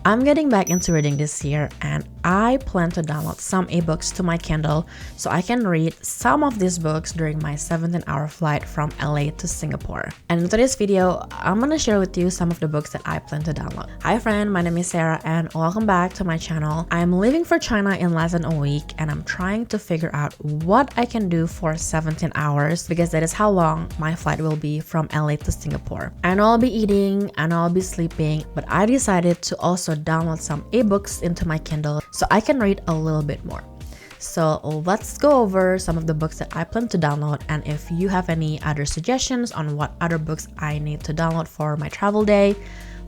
I'm getting back into reading this year and I plan to download some ebooks to my Kindle so I can read some of these books during my 17-hour flight from LA to Singapore. And in today's video, I'm gonna share with you some of the books that I plan to download. Hi friend, my name is Sarah and welcome back to my channel. I'm leaving for China in less than a week and I'm trying to figure out what I can do for 17 hours because that is how long my flight will be from LA to Singapore. I know I'll be eating, I know I'll be sleeping, but I decided to also download some ebooks into my Kindle so I can read a little bit more. So let's go over some of the books that I plan to download, and if you have any other suggestions on what other books I need to download for my travel day,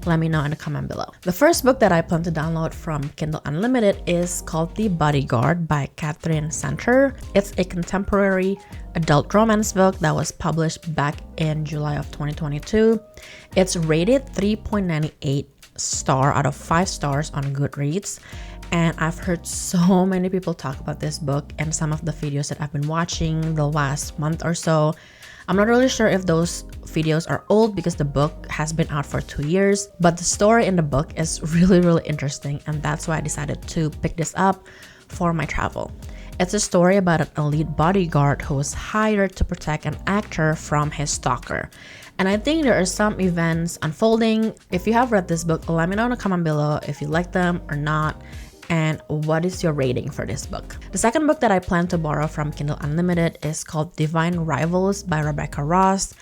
let me know in the comment below. The first book that I plan to download from Kindle Unlimited is called The Bodyguard by Catherine Center. It's a contemporary adult romance book that was published back in July of 2022. It's rated 3.98 star out of 5 stars on Goodreads, and I've heard so many people talk about this book in some of the videos that I've been watching the last month or so. I'm not really sure if those videos are old because the book has been out for 2 years, but the story in the book is really interesting, and that's why I decided to pick this up for my travel. It's a story about an elite bodyguard who was hired to protect an actor from his stalker. And I think there are some events unfolding. If you have read this book, let me know in the comment below if you like them or not, and what is your rating for this book. The second book that I plan to borrow from Kindle Unlimited is called Divine Rivals by Rebecca Ross.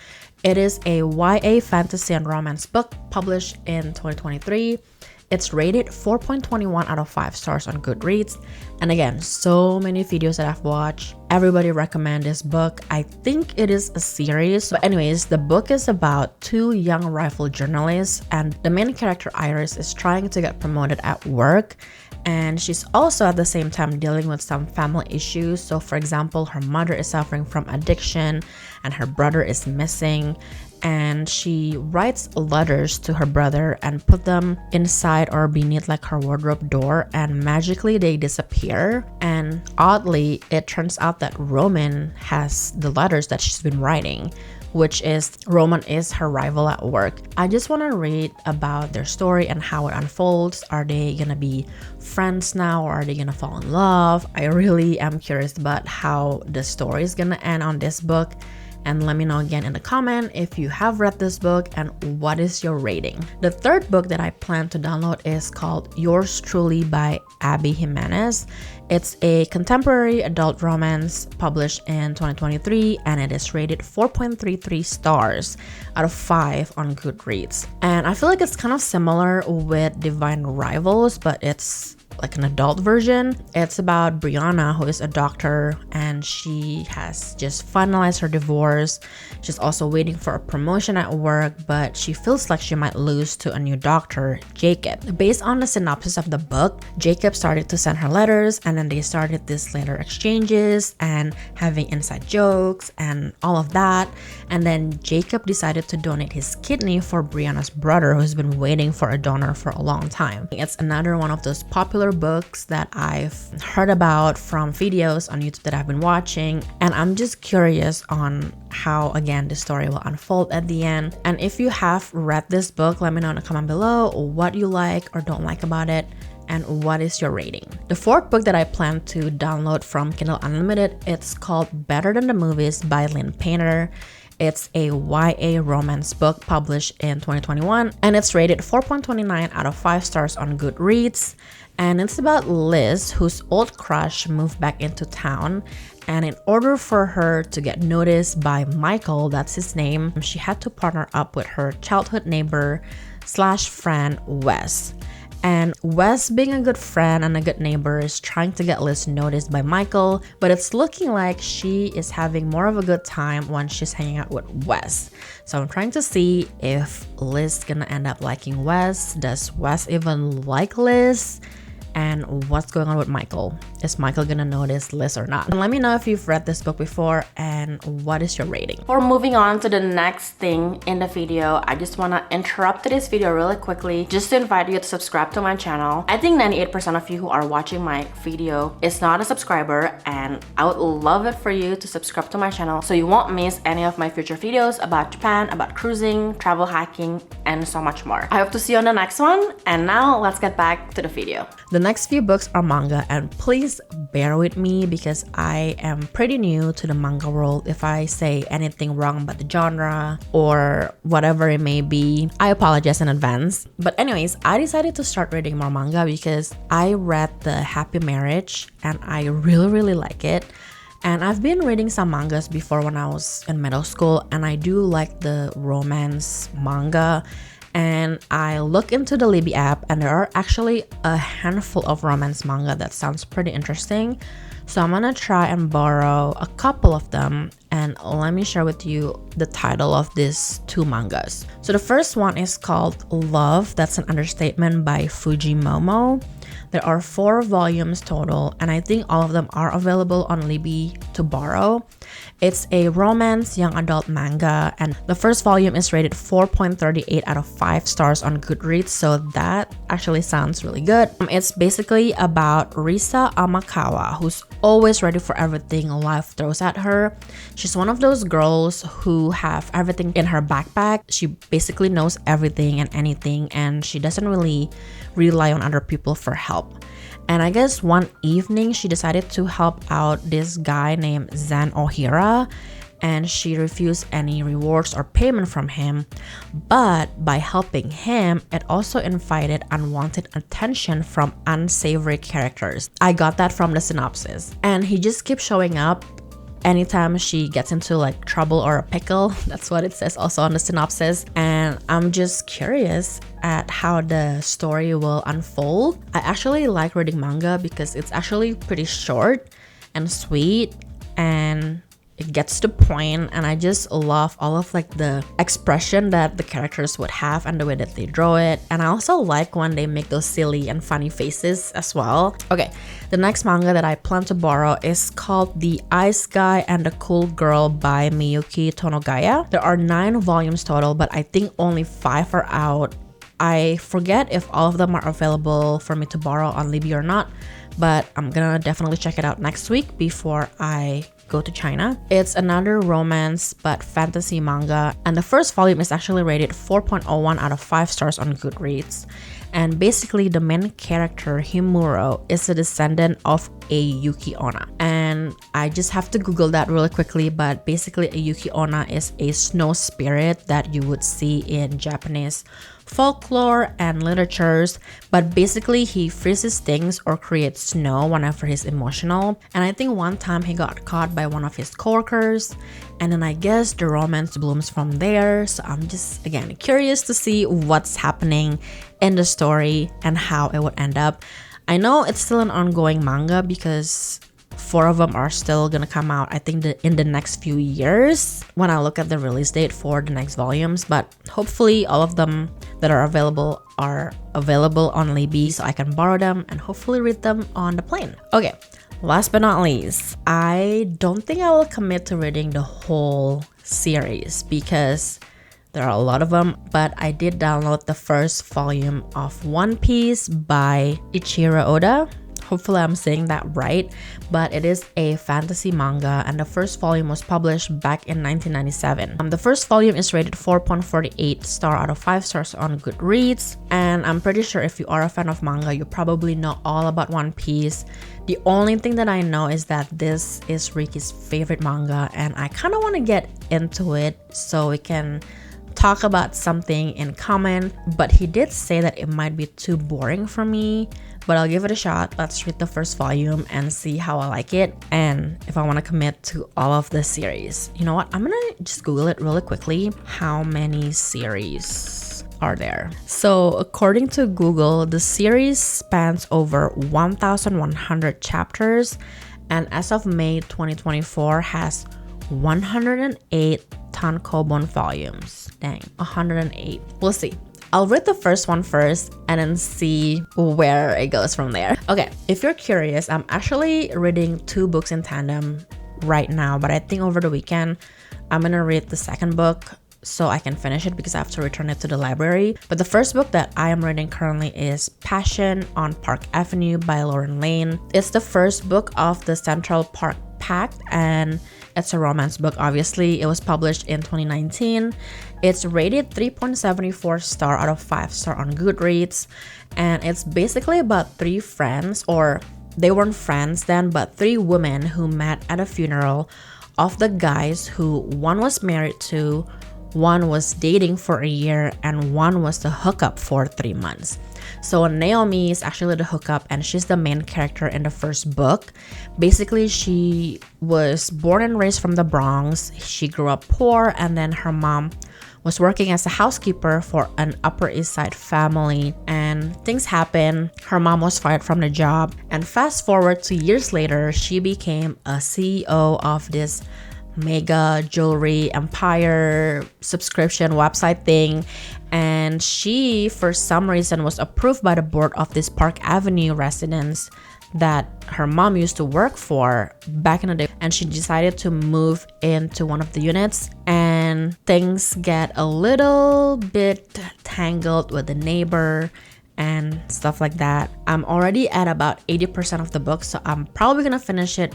It is a YA fantasy and romance book published in 2023. It's rated 4.21 out of 5 stars on Goodreads. And again, so many videos that I've watched, everybody recommend this book. I think it is a series. But anyways, the book is about 2 young rival journalists, and the main character Iris is trying to get promoted at work. And she's also at the same time dealing with some family issues. So for example, her mother is suffering from addiction and her brother is missing. And she writes letters to her brother and put them inside or beneath like her wardrobe door, and magically they disappear. And oddly, it turns out that Roman has the letters that she's been writing, which is Roman is her rival at work. I just want to read about their story and how it unfolds. Are they gonna be friends now, or are they gonna fall in love? I really am curious about how the story is gonna end on this book. And let me know again in the comment if you have read this book and what is your rating. The third book that I plan to download is called Yours Truly by Abby Jimenez. It's a contemporary adult romance published in 2023, and it is rated 4.33 stars out of 5 on Goodreads. And I feel like it's kind of similar with Divine Rivals, but it's like an adult version. It's about Brianna, who is a doctor, and she has just finalized her divorce. She's also waiting for a promotion at work, but she feels like she might lose to a new doctor, Jacob. Based on the synopsis of the book, Jacob started to send her letters, and then they started these letter exchanges and having inside jokes and all of that. And then Jacob decided to donate his kidney for Brianna's brother, who's been waiting for a donor for a long time. It's another one of those popular books that I've heard about from videos on YouTube that I've been watching, and I'm just curious on how again the story will unfold at the end. And if you have read this book, let me know in the comment below what you like or don't like about it and what is your rating. The fourth book that I plan to download from Kindle Unlimited, it's called Better Than the Movies by Lynn Painter. It's a YA romance book published in 2021, and it's rated 4.29 out of 5 stars on Goodreads. And it's about Liz, whose old crush moved back into town. And in order for her to get noticed by Michael, that's his name, she had to partner up with her childhood neighbor / friend, Wes. And Wes, being a good friend and a good neighbor, is trying to get Liz noticed by Michael, but it's looking like she is having more of a good time when she's hanging out with Wes. So I'm trying to see if Liz is gonna end up liking Wes. Does Wes even like Liz? and what's going on with Michael. Is Michael gonna notice Liz or not? And let me know if you've read this book before and what is your rating. Before moving on to the next thing in the video, I just wanna interrupt this video really quickly just to invite you to subscribe to my channel. I think 98% of you who are watching my video is not a subscriber, and I would love it for you to subscribe to my channel so you won't miss any of my future videos about Japan, about cruising, travel hacking, and so much more. I hope to see you on the next one, and now let's get back to the video. The next few books are manga, and please bear with me because I am pretty new to the manga world. If I say anything wrong about the genre or whatever it may be, I apologize in advance. But anyways, I decided to start reading more manga because I read The Happy Marriage and I really like it. And I've been reading some mangas before when I was in middle school, and I do like the romance manga. And I look into the Libby app, and there are actually a handful of romance manga that sounds pretty interesting. So I'm gonna try and borrow a couple of them, and let me share with you the title of these two mangas. So the first one is called Love, That's an Understatement by Fujimomo. There are 4 volumes total, and I think all of them are available on Libby to borrow. It's a romance young adult manga, and the first volume is rated 4.38 out of 5 stars on Goodreads, so that actually sounds really good. It's basically about Risa Amakawa, who's always ready for everything life throws at her. She's one of those girls who have everything in her backpack. She basically knows everything and anything, and she doesn't really rely on other people for help. And I guess one evening she decided to help out this guy named Zan Ohira, and she refused any rewards or payment from him. But by helping him, it also invited unwanted attention from unsavory characters. I got that from the synopsis. And he just keeps showing up anytime she gets into like trouble or a pickle. That's what it says also on the synopsis. And I'm just curious at how the story will unfold. I actually like reading manga because it's actually pretty short and sweet, and it gets to the point, and I just love all of like the expression that the characters would have and the way that they draw it. And I also like when they make those silly and funny faces as well. Okay, the next manga that I plan to borrow is called The Ice Guy and the Cool Girl by Miyuki Tonogaya. There are 9 volumes total, but I think only 5 are out. I forget if all of them are available for me to borrow on Libby or not, but I'm gonna definitely check it out next week before I go to China. It's another romance but fantasy manga, and the first volume is actually rated 4.01 out of 5 stars on Goodreads. And basically the main character, Himuro, is a descendant of a Yuki Onna. And I just have to Google that really quickly, but basically a Yuki Onna is a snow spirit that you would see in Japanese folklore and literatures, but basically he freezes things or creates snow whenever he's emotional. And I think one time he got caught by one of his coworkers, and then I guess the romance blooms from there. So I'm just again curious to see what's happening in the story and how it would end up. I know it's still an ongoing manga because 4 of them are still gonna come out, I think, in the next few years when I look at the release date for the next volumes. But hopefully all of them that are available on Libby, so I can borrow them and hopefully read them on the plane. Okay, last but not least, I don't think I will commit to reading the whole series because there are a lot of them, but I did download the first volume of One Piece by Ichiro Oda. Hopefully I'm saying that right, but it is a fantasy manga, and the first volume was published back in 1997. The first volume is rated 4.48 star out of 5 stars on Goodreads, and I'm pretty sure if you are a fan of manga, you probably know all about One Piece. The only thing that I know is that this is Ricky's favorite manga, and I kind of want to get into it so we can talk about something in common, but he did say that it might be too boring for me, but I'll give it a shot. Let's read the first volume and see how I like it and if I want to commit to all of the series. You know what? I'm gonna just Google it really quickly. How many series are there? So according to Google, the series spans over 1,100 chapters, and as of May 2024 has 108 tankobon volumes. Dang, 108. We'll see. I'll read the first one first and then see where it goes from there. Okay, if you're curious, I'm actually reading 2 books in tandem right now, but I think over the weekend I'm gonna read the second book so I can finish it because I have to return it to the library. But the first book that I am reading currently is Passion on Park Avenue by Lauren Lane. It's the first book of the Central Park Pact, and it's a romance book. Obviously, it was published in 2019. It's rated 3.74 star out of 5 star on Goodreads, and it's basically about 3 friends, or they weren't friends then, but 3 women who met at a funeral of the guys who one was married to, one was dating for a year, and one was the hookup for 3 months. So Naomi is actually the hookup, and she's the main character in the first book. Basically, she was born and raised from the Bronx. She grew up poor, and then her mom was working as a housekeeper for an Upper East Side family, and things happened. Her mom was fired from the job, and fast forward to years later, she became a CEO of this mega jewelry empire subscription website thing, and she for some reason was approved by the board of this Park Avenue residence that her mom used to work for back in the day, and she decided to move into one of the units, and things get a little bit tangled with the neighbor and stuff like that. I'm already at about 80% of the book, so I'm probably gonna finish it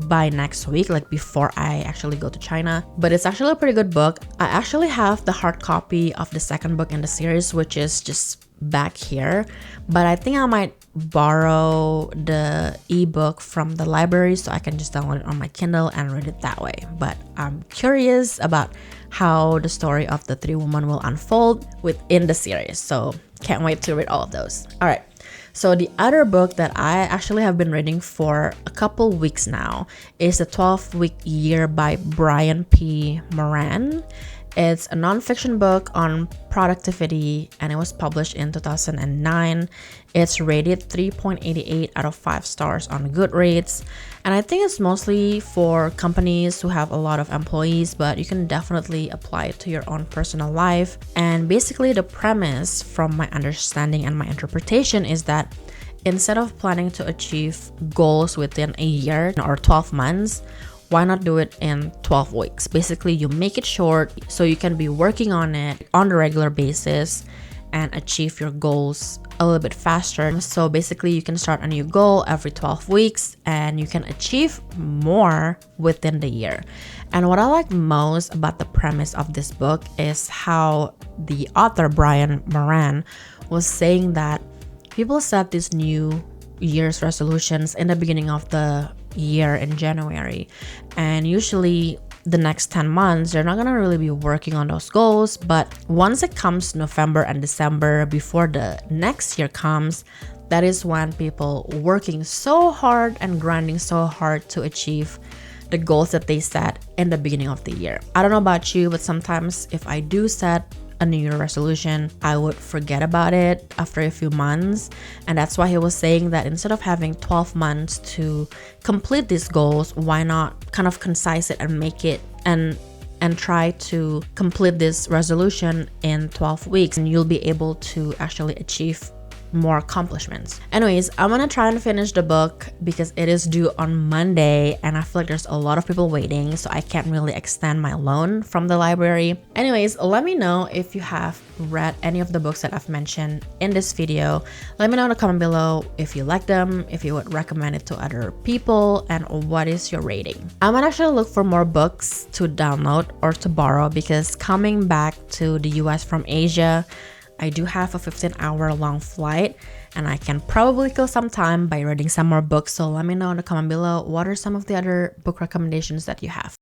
by next week, like before I actually go to China. But it's actually a pretty good book. I actually have the hard copy of the second book in the series, which is just back here, but I think I might borrow the ebook from the library so I can just download it on my Kindle and read it that way. But I'm curious about how the story of the 3 women will unfold within the series, so can't wait to read all of those. All right, so the other book that I actually have been reading for a couple weeks now is The 12-Week Year by Brian P. Moran. It's a nonfiction book on productivity, and it was published in 2009. It's rated 3.88 out of 5 stars on Goodreads, and I think it's mostly for companies who have a lot of employees, but you can definitely apply it to your own personal life. And basically the premise, from my understanding and my interpretation, is that instead of planning to achieve goals within a year or 12 months, why not do it in 12 weeks? Basically, you make it short so you can be working on it on a regular basis and achieve your goals a little bit faster. So basically, you can start a new goal every 12 weeks and you can achieve more within the year. And what I like most about the premise of this book is how the author, Brian Moran, was saying that people set these new year's resolutions in the beginning of the year in January, and usually the next 10 months they're not gonna really be working on those goals. But once it comes November and December, before the next year comes, that is when people working so hard and grinding so hard to achieve the goals that they set in the beginning of the year. I don't know about you, but sometimes if I do set a New Year resolution, I would forget about it after a few months. And that's why he was saying that instead of having 12 months to complete these goals, why not kind of concise it and make it and try to complete this resolution in 12 weeks, and you'll be able to actually achieve more accomplishments. Anyways, I'm gonna try and finish the book because it is due on Monday, and I feel like there's a lot of people waiting, so I can't really extend my loan from the library. Anyways, let me know if you have read any of the books that I've mentioned in this video. Let me know in the comment below if you like them, if you would recommend it to other people, and what is your rating. I'm gonna actually look for more books to download or to borrow because coming back to the US from Asia, I do have a 15-hour long flight, and I can probably kill some time by reading some more books. So let me know in the comment below what are some of the other book recommendations that you have.